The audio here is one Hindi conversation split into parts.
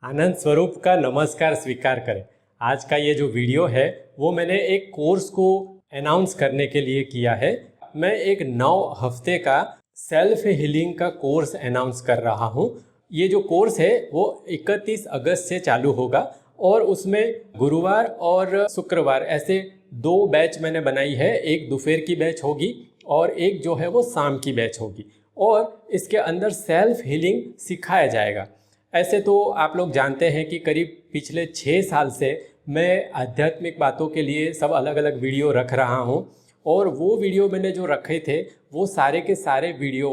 आनंद स्वरूप का नमस्कार स्वीकार करें। आज का ये जो वीडियो है वो मैंने एक कोर्स को अनाउंस करने के लिए किया है। मैं एक 9 हफ्ते का सेल्फ हीलिंग का कोर्स अनाउंस कर रहा हूँ। ये जो कोर्स है वो 31 अगस्त से चालू होगा और उसमें गुरुवार और शुक्रवार ऐसे 2 बैच मैंने बनाई है। एक दोपहर की बैच होगी और एक जो है वो शाम की बैच होगी और इसके अंदर सेल्फ हीलिंग सिखाया जाएगा। ऐसे तो आप लोग जानते हैं कि करीब पिछले 6 साल से मैं आध्यात्मिक बातों के लिए सब अलग अलग वीडियो रख रहा हूं और वो वीडियो मैंने जो रखे थे वो सारे के सारे वीडियो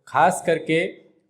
खास करके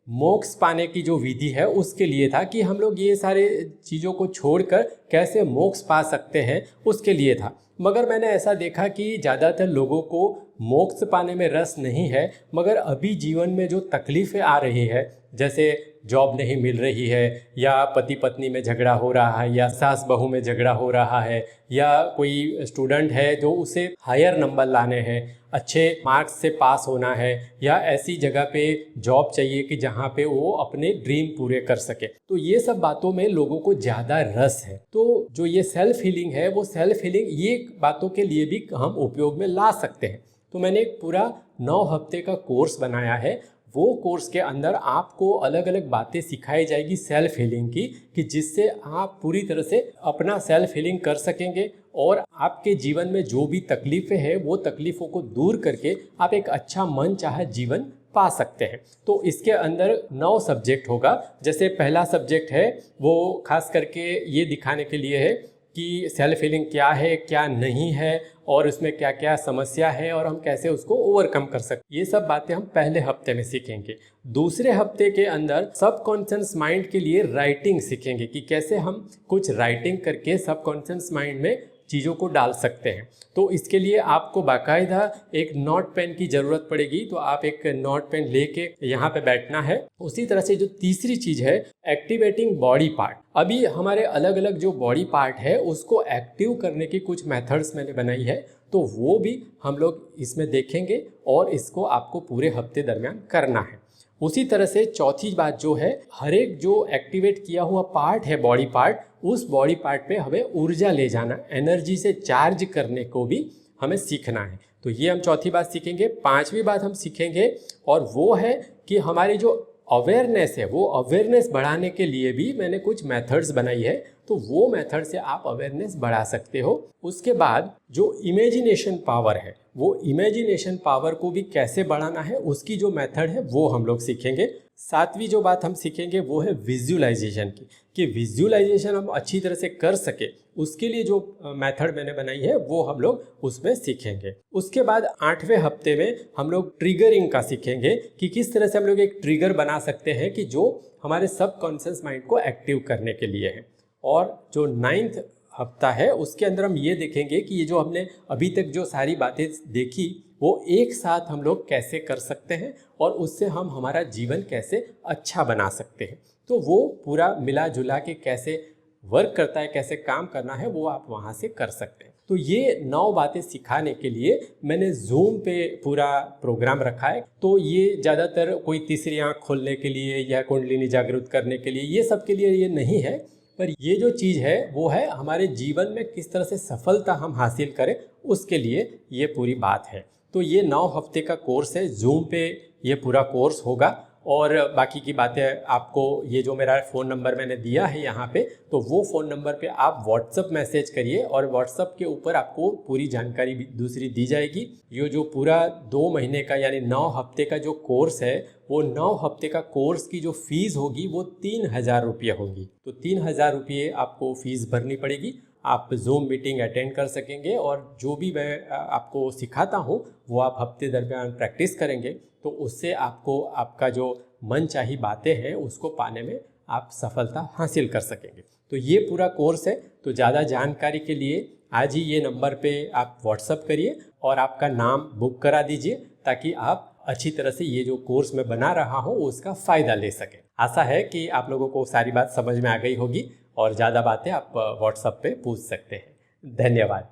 मोक्ष पाने की जो विधि है उसके लिए था कि हम लोग ये सारे चीज़ों को छोड़कर कैसे मोक्ष पा सकते हैं उसके लिए था। मगर मैंने ऐसा देखा कि ज़्यादातर लोगों को मोक्ष पाने में रस नहीं है, मगर अभी जीवन में जो तकलीफ़ें आ रही है, जैसे जॉब नहीं मिल रही है या पति पत्नी में झगड़ा हो रहा है या सास बहू में झगड़ा हो रहा है या कोई स्टूडेंट है जो उसे हायर नंबर लाने हैं, अच्छे मार्क्स से पास होना है या ऐसी जगह पे जॉब चाहिए कि जहाँ पे वो अपने ड्रीम पूरे कर सके, तो ये सब बातों में लोगों को ज़्यादा रस है। तो जो ये सेल्फ हीलिंग है वो सेल्फ हीलिंग ये बातों के लिए भी हम उपयोग में ला सकते हैं। तो मैंने एक पूरा 9 हफ्ते का कोर्स बनाया है। वो कोर्स के अंदर आपको अलग अलग बातें सिखाई जाएगी सेल्फ हीलिंग की, कि जिससे आप पूरी तरह से अपना सेल्फ हीलिंग कर सकेंगे और आपके जीवन में जो भी तकलीफ़ें हैं वो तकलीफ़ों को दूर करके आप एक अच्छा मन चाहे जीवन पा सकते हैं। तो इसके अंदर 9 सब्जेक्ट होगा। जैसे पहला सब्जेक्ट है वो खास करके ये दिखाने के लिए है कि सेल्फ हीलिंग क्या है क्या नहीं है और उसमें क्या क्या समस्या है और हम कैसे उसको ओवरकम कर सकते, ये सब बातें हम पहले हफ्ते में सीखेंगे। दूसरे हफ्ते के अंदर सबकॉन्शियस माइंड के लिए राइटिंग सीखेंगे कि कैसे हम कुछ राइटिंग करके सबकॉन्शियस माइंड में चीज़ों को डाल सकते हैं। तो इसके लिए आपको बाकायदा एक नोट पेन की ज़रूरत पड़ेगी, तो आप एक नोट पेन लेके यहाँ पे बैठना है। उसी तरह से जो तीसरी चीज़ है एक्टिवेटिंग बॉडी पार्ट। अभी हमारे अलग अलग जो बॉडी पार्ट है उसको एक्टिव करने की कुछ मेथड्स मैंने बनाई है, तो वो भी हम लोग इसमें देखेंगे और इसको आपको पूरे हफ्ते दरमियान करना है। उसी तरह से चौथी बात जो है, हर एक जो एक्टिवेट किया हुआ पार्ट है बॉडी पार्ट, उस बॉडी पार्ट पे हमें ऊर्जा ले जाना, एनर्जी से चार्ज करने को भी हमें सीखना है। तो ये हम चौथी बात सीखेंगे। 5वीं बात हम सीखेंगे और वो है कि हमारी जो अवेयरनेस है वो अवेयरनेस बढ़ाने के लिए भी मैंने कुछ मेथड्स बनाई है, तो वो मेथड से आप अवेयरनेस बढ़ा सकते हो। उसके बाद जो इमेजिनेशन पावर है वो इमेजिनेशन पावर को भी कैसे बढ़ाना है उसकी जो मेथड है वो हम लोग सीखेंगे। 7वीं जो बात हम सीखेंगे वो है विजुअलाइजेशन की, कि विजुअलाइजेशन हम अच्छी तरह से कर सके उसके लिए जो मेथड मैंने बनाई है वो हम लोग उसमें सीखेंगे। उसके बाद 8वें हफ्ते में हम लोग ट्रिगरिंग का सीखेंगे कि किस तरह से हम लोग एक ट्रिगर बना सकते हैं कि जो हमारे सबकॉन्शियस माइंड को एक्टिव करने के लिए है। और जो 9th हफ्ता है उसके अंदर हम ये देखेंगे कि ये जो हमने अभी तक जो सारी बातें देखी वो एक साथ हम लोग कैसे कर सकते हैं और उससे हम हमारा जीवन कैसे अच्छा बना सकते हैं। तो वो पूरा मिला जुला के कैसे वर्क करता है, कैसे काम करना है, वो आप वहाँ से कर सकते हैं। तो ये 9 बातें सिखाने के लिए मैंने जूम पे पूरा प्रोग्राम रखा है। तो ये ज़्यादातर कोई तीसरी आँख खोलने के लिए या कुंडलिनी जागृत करने के लिए, ये सब के लिए ये नहीं है, पर ये जो चीज़ है वो है हमारे जीवन में किस तरह से सफलता हम हासिल करें उसके लिए ये पूरी बात है। तो ये 9 हफ्ते का कोर्स है, जूम पे ये पूरा कोर्स होगा और बाकी की बातें आपको ये जो मेरा फ़ोन नंबर मैंने दिया है यहाँ पे, तो वो फ़ोन नंबर पे आप व्हाट्सअप मैसेज करिए और व्हाट्सअप के ऊपर आपको पूरी जानकारी भी दूसरी दी जाएगी। ये जो पूरा 2 महीने का यानी 9 हफ्ते का जो कोर्स है वो 9 हफ्ते का कोर्स की जो फ़ीस होगी वो 3000 रुपये होगी। तो 3000 रुपये आपको फ़ीस भरनी पड़ेगी। आप जूम मीटिंग अटेंड कर सकेंगे और जो भी मैं आपको सिखाता हूँ वो आप हफ्ते दरमियान प्रैक्टिस करेंगे, तो उससे आपको आपका जो मनचाही बातें हैं उसको पाने में आप सफलता हासिल कर सकेंगे। तो ये पूरा कोर्स है। तो ज़्यादा जानकारी के लिए आज ही ये नंबर पे आप व्हाट्सअप करिए और आपका नाम बुक करा दीजिए ताकि आप अच्छी तरह से ये जो कोर्स मैं बना रहा हूँ उसका फ़ायदा ले सकें। आशा है कि आप लोगों को सारी बात समझ में आ गई होगी और ज़्यादा बातें आप व्हाट्सएप पे पूछ सकते हैं। धन्यवाद।